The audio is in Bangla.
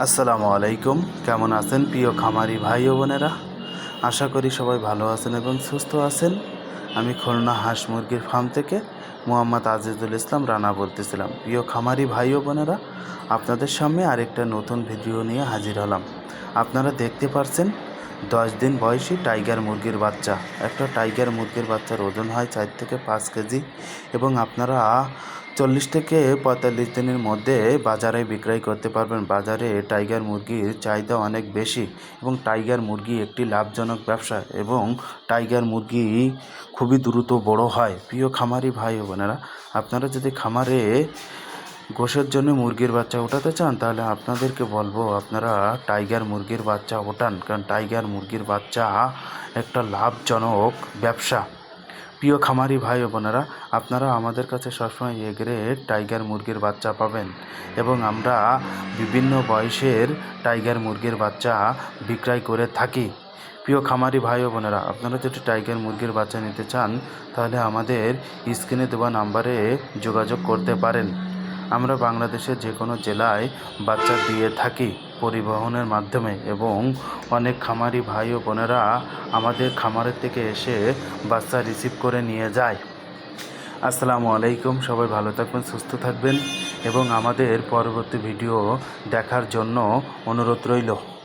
আসসালামু আলাইকুম। কেমন আছেন প্রিয় খামারি ভাই ও বোনেরা? আশা করি সবাই ভালো আছেন এবং সুস্থ আছেন। আমি খুলনা হাঁস মুরগির ফার্ম থেকে মোহাম্মদ আজিজুল ইসলাম রানা বলতেছিলাম। প্রিয় খামারি ভাই ও বোনেরা, আপনাদের সামনে আরেকটা নতুন ভিডিও নিয়ে হাজির হলাম। আপনারা দেখতে পাচ্ছেন 10 দিন বয়সী টাইগার মুরগির বাচ্চা। একটা টাইগার মুরগির বাচ্চার ওজন হয় 4 থেকে 5 কেজি এবং আপনারা 40 থেকে 45 দিনের মধ্যে বাজারে বিক্রয় করতে পারবেন। বাজারে টাইগার মুরগির চাহিদা অনেক বেশি এবং টাইগার মুরগি একটি লাভজনক ব্যবসা এবং টাইগার মুরগি খুবই দ্রুত বড় হয়। প্রিয় খামারি ভাই ও বোনেরা, আপনারা যদি খামারে গোশের জন্য মুরগির বাচ্চা ওঠাতে চান তাহলে আপনাদেরকে বলবো আপনারা টাইগার মুরগির বাচ্চা ওঠান, কারণ টাইগার মুরগির বাচ্চা একটা লাভজনক ব্যবসা। প্রিয় খামারি ভাই ও বোনেরা, আপনারা আমাদের কাছে সবসময় এ গ্রেড টাইগার মুরগির বাচ্চা পাবেন এবং আমরা বিভিন্ন বয়সের টাইগার মুরগির বাচ্চা বিক্রয় করে থাকি। প্রিয় খামারি ভাই ও বোনেরা, আপনারা যদি টাইগার মুরগির বাচ্চা নিতে চান তাহলে আমাদের স্ক্রিনে দেওয়া নাম্বারে যোগাযোগ করতে পারেন। আমরা বাংলাদেশের যে কোনো জেলায় বাচ্চা দিয়ে থাকি পরিবহনের মাধ্যমে এবং অনেক খামারি ভাই ও বোনেরা আমাদের খামারের থেকে এসে বাচ্চা রিসিভ করে নিয়ে যায়। আসসালামু আলাইকুম। সবাই ভালো থাকবেন, সুস্থ থাকবেন এবং আমাদের পরবর্তী ভিডিও দেখার জন্য অনুরোধ রইল।